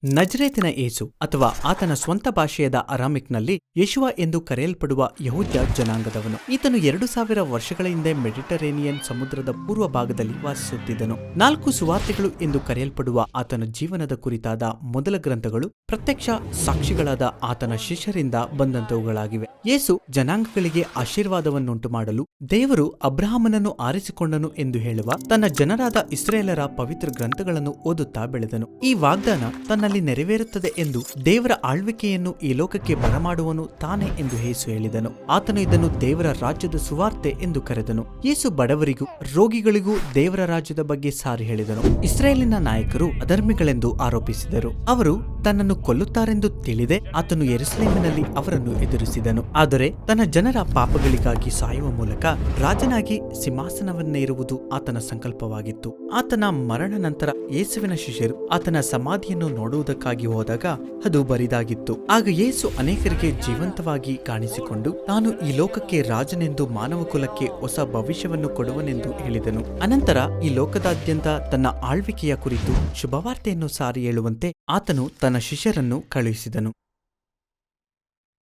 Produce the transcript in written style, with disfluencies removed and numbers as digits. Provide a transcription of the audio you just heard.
ನಜರೇತಿನ ಯೇಸು ಅಥವಾ ಆತನ ಸ್ವಂತ ಭಾಷೆಯಾದ ಅರಾಮಿಕ್ನಲ್ಲಿ ಯೇಷುವ ಎಂದು ಕರೆಯಲ್ಪಡುವ ಯಹೂದ್ಯ ಜನಾಂಗದವನು. ಈತನು 2000 ವರ್ಷಗಳ ಹಿಂದೆ ಮೆಡಿಟರೇನಿಯನ್ ಸಮುದ್ರದ ಪೂರ್ವ ಭಾಗದಲ್ಲಿ ವಾಸಿಸುತ್ತಿದ್ದನು. 4 ಸುವಾರ್ತೆಗಳು ಎಂದು ಕರೆಯಲ್ಪಡುವ ಆತನ ಜೀವನದ ಕುರಿತಾದ ಮೊದಲ ಗ್ರಂಥಗಳು ಪ್ರತ್ಯಕ್ಷ ಸಾಕ್ಷಿಗಳಾದ ಆತನ ಶಿಷ್ಯರಿಂದ ಬಂದಂತವುಗಳಾಗಿವೆ. ಯೇಸು ಜನಾಂಗಗಳಿಗೆ ಆಶೀರ್ವಾದವನ್ನುಂಟು ಮಾಡಲು ದೇವರು ಅಬ್ರಹಾಮನನ್ನು ಆರಿಸಿಕೊಂಡನು ಎಂದು ಹೇಳುವ ತನ್ನ ಜನರಾದ ಇಸ್ರಾಯೇಲರ ಪವಿತ್ರ ಗ್ರಂಥಗಳನ್ನು ಓದುತ್ತಾ ಬೆಳೆದನು. ಈ ವಾಗ್ದಾನ ತನ್ನಲ್ಲಿ ನೆರವೇರುತ್ತದೆ ಎಂದು ದೇವರ ಆಳ್ವಿಕೆಯನ್ನು ಈ ಲೋಕಕ್ಕೆ ಬರಮಾಡುವನು ತಾನೇ ಎಂದು ಯೇಸು ಹೇಳಿದನು. ಆತನು ಇದನ್ನು ದೇವರ ರಾಜ್ಯದ ಸುವಾರ್ತೆ ಎಂದು ಕರೆದನು. ಯೇಸು ಬಡವರಿಗೂ ರೋಗಿಗಳಿಗೂ ದೇವರ ರಾಜ್ಯದ ಬಗ್ಗೆ ಸಾರಿ ಹೇಳಿದನು. ಇಸ್ರಾಯೇಲಿನ ನಾಯಕರು ಅಧರ್ಮಿಗಳೆಂದು ಆರೋಪಿಸಿದರು. ಅವರು ತನ್ನನ್ನು ಕೊಲ್ಲುತ್ತಾರೆಂದು ತಿಳಿದೆ ಆತನು ಯೆರೂಸಲೇಮಿನಲ್ಲಿ ಅವರನ್ನು ಎದುರಿಸಿದನು. ಆದರೆ ತನ್ನ ಜನರ ಪಾಪಗಳಿಗಾಗಿ ಸಾಯುವ ಮೂಲಕ ರಾಜನಾಗಿ ಸಿಂಹಾಸನವನ್ನೇರುವುದು ಆತನ ಸಂಕಲ್ಪವಾಗಿತ್ತು. ಆತನ ಮರಣ ನಂತರ ಯೇಸುವಿನ ಶಿಷ್ಯರು ಆತನ ಸಮಾಧಿಯನ್ನು ನೋಡುವುದಕ್ಕಾಗಿ ಹೋದಾಗ ಅದು ಬರಿದಾಗಿತ್ತು. ಆಗ ಯೇಸು ಅನೇಕರಿಗೆ ಜೀವಂತವಾಗಿ ಕಾಣಿಸಿಕೊಂಡು ತಾನು ಈ ಲೋಕಕ್ಕೆ ರಾಜನೆಂದು ಮಾನವ ಕುಲಕ್ಕೆ ಹೊಸ ಭವಿಷ್ಯವನ್ನು ಕೊಡುವನೆಂದು ಹೇಳಿದನು. ಅನಂತರ ಈ ಲೋಕದಾದ್ಯಂತ ತನ್ನ ಆಳ್ವಿಕೆಯ ಕುರಿತು ಶುಭವಾರ್ತೆಯನ್ನು ಸಾರಿ ಹೇಳುವಂತೆ ಆತನು ತನ್ನ ಶಿಷ್ಯರನ್ನು ಕಳುಹಿಸಿದನು.